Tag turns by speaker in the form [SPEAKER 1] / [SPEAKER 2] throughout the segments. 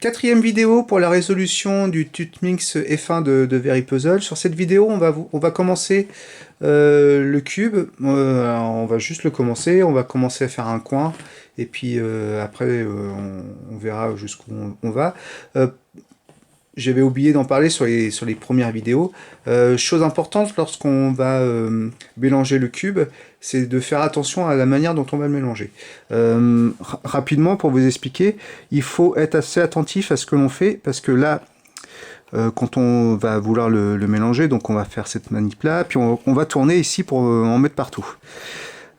[SPEAKER 1] Quatrième vidéo pour la résolution du Tutmix F1 de Veripuzzle. Sur cette vidéo, on va commencer le cube. Alors, on va juste le commencer. On va commencer à faire un coin. Et puis après, on verra jusqu'où on va. J'avais oublié d'en parler sur les premières vidéos. Chose importante lorsqu'on va mélanger le cube, c'est de faire attention à la manière dont on va le mélanger. Rapidement, pour vous expliquer, il faut être assez attentif à ce que l'on fait, parce que là, quand on va vouloir le mélanger, donc on va faire cette manip-là, puis on va tourner ici pour en mettre partout.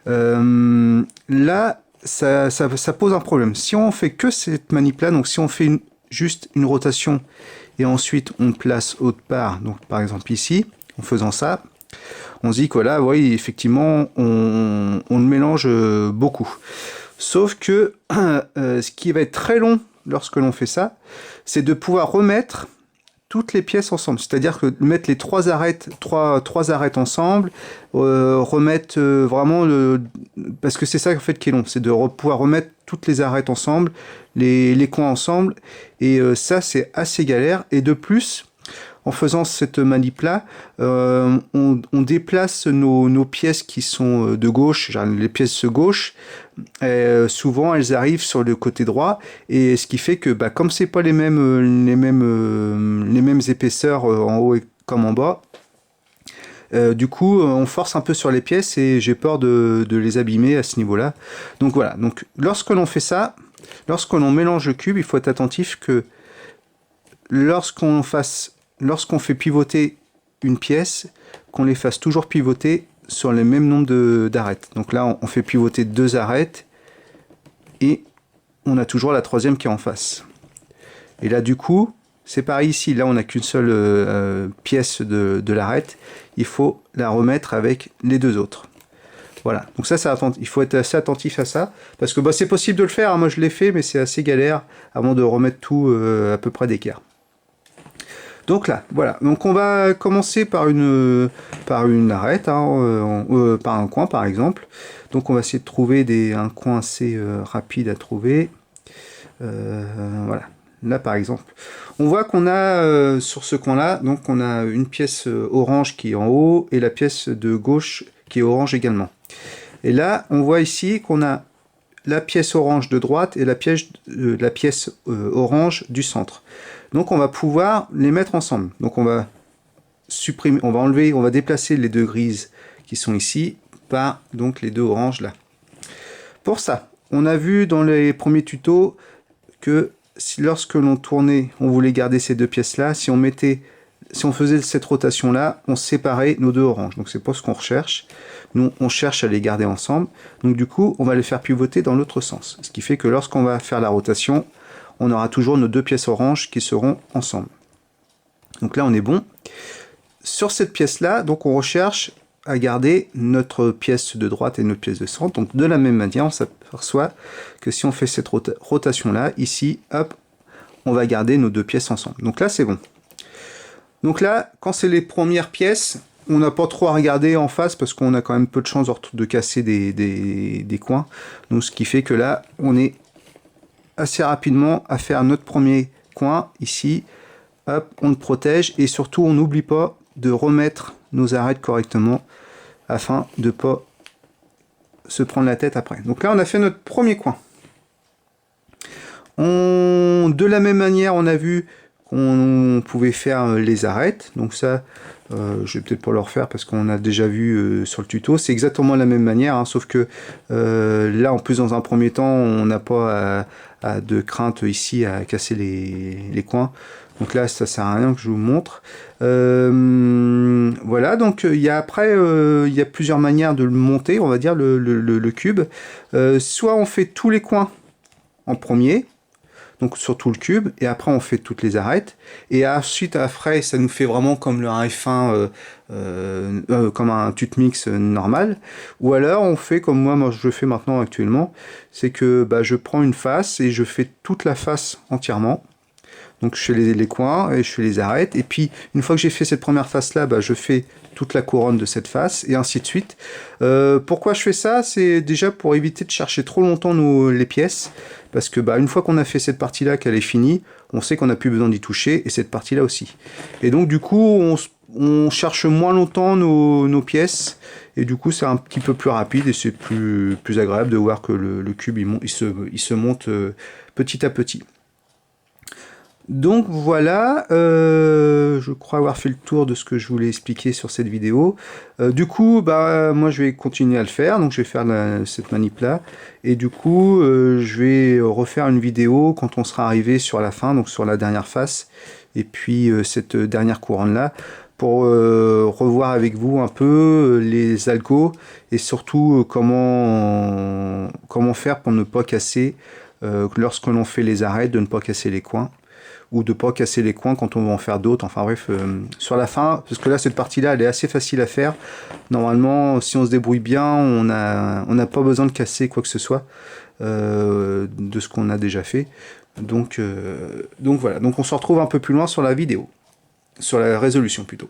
[SPEAKER 1] Là, ça pose un problème. Si on fait que cette manip-là, donc si on fait juste une rotation, et ensuite on place autre part, donc par exemple ici, en faisant ça, on se dit que là, oui, effectivement, on le mélange beaucoup. Sauf que ce qui va être très long lorsque l'on fait ça, c'est de pouvoir remettre toutes les pièces ensemble. C'est-à-dire que mettre les trois arêtes ensemble, remettre vraiment parce que c'est ça en fait qui est long, c'est de pouvoir remettre toutes les arêtes ensemble, les coins ensemble, et ça c'est assez galère. Et de plus, en faisant cette manip là, on déplace nos pièces qui sont de gauche, genre les pièces gauche, souvent elles arrivent sur le côté droit, et ce qui fait que comme c'est pas les mêmes épaisseurs en haut comme en bas, du coup on force un peu sur les pièces et j'ai peur de les abîmer à ce niveau là. Donc voilà, donc lorsque l'on fait ça, lorsque l'on mélange le cube, il faut être attentif que lorsqu'on fait pivoter une pièce, qu'on les fasse toujours pivoter sur le même nombre d'arêtes. Donc là, on fait pivoter 2 arêtes et on a toujours la troisième qui est en face. Et là, du coup, c'est pareil ici. Là, on n'a qu'une seule pièce de l'arête. Il faut la remettre avec les 2 autres. Voilà. Donc ça, il faut être assez attentif à ça. Parce que c'est possible de le faire. Hein. Moi, je l'ai fait, mais c'est assez galère avant de remettre tout à peu près d'équerre. Donc là, voilà. Donc on va commencer par une arête, hein, par un coin par exemple. Donc on va essayer de trouver un coin assez rapide à trouver. Voilà. Là par exemple, on voit qu'on a sur ce coin-là, donc on a une pièce orange qui est en haut et la pièce de gauche qui est orange également. Et là, on voit ici qu'on a la pièce orange de droite et la pièce orange du centre. Donc on va pouvoir les mettre ensemble. Donc on va supprimer, on va déplacer les 2 grises qui sont ici par donc les 2 oranges là. Pour ça, on a vu dans les premiers tutos que lorsque l'on tournait, on voulait garder ces 2 pièces là. Si on faisait cette rotation là, on séparait nos 2 oranges. Donc c'est pas ce qu'on recherche. Nous, on cherche à les garder ensemble. Donc du coup, on va les faire pivoter dans l'autre sens. Ce qui fait que lorsqu'on va faire la rotation, on aura toujours nos 2 pièces oranges qui seront ensemble. Donc là, on est bon. Sur cette pièce-là, donc on recherche à garder notre pièce de droite et notre pièce de centre. Donc de la même manière, on s'aperçoit que si on fait cette rotation-là, ici, hop, on va garder nos 2 pièces ensemble. Donc là, c'est bon. Donc là, quand c'est les premières pièces, on n'a pas trop à regarder en face parce qu'on a quand même peu de chances de casser des coins. Donc ce qui fait que là, on est assez rapidement à faire notre premier coin ici. Hop, on le protège et surtout on n'oublie pas de remettre nos arêtes correctement afin de ne pas se prendre la tête après. Donc là on a fait notre premier coin. De la même manière on a vu qu'on pouvait faire les arêtes. Donc ça je vais peut-être pas le refaire parce qu'on a déjà vu sur le tuto. C'est exactement la même manière, hein, sauf que là en plus dans un premier temps on n'a pas de crainte ici à casser les coins. Donc là ça sert à rien que je vous montre. Voilà, donc il y a plusieurs manières de le monter, on va dire le cube. Soit on fait tous les coins en premier, donc sur tout le cube, et après on fait toutes les arêtes, et ensuite après ça nous fait vraiment comme un F1, comme un Tutmix normal, ou alors on fait comme moi je le fais maintenant actuellement, c'est que je prends une face et je fais toute la face entièrement, Donc je fais les coins et je fais les arêtes. Et puis une fois que j'ai fait cette première face là, je fais toute la couronne de cette face et ainsi de suite. Pourquoi je fais ça? C'est déjà pour éviter de chercher trop longtemps les pièces. Parce que une fois qu'on a fait cette partie là, qu'elle est finie, on sait qu'on n'a plus besoin d'y toucher et cette partie là aussi. Et donc du coup on cherche moins longtemps nos pièces. Et du coup c'est un petit peu plus rapide et c'est plus agréable de voir que le cube il se monte petit à petit. Donc voilà, je crois avoir fait le tour de ce que je voulais expliquer sur cette vidéo. Du coup, moi je vais continuer à le faire, donc je vais faire cette manip là. Et du coup, je vais refaire une vidéo quand on sera arrivé sur la fin, donc sur la dernière face. Et puis cette dernière couronne là, pour revoir avec vous un peu les algos et surtout comment faire pour ne pas casser, lorsque l'on fait les arêtes, de ne pas casser les coins ou de pas casser les coins quand on va en faire d'autres. Enfin bref, sur la fin, parce que là cette partie-là, elle est assez facile à faire. Normalement, si on se débrouille bien, on n'a pas besoin de casser quoi que ce soit de ce qu'on a déjà fait. Donc voilà, donc on se retrouve un peu plus loin sur la vidéo, sur la résolution plutôt.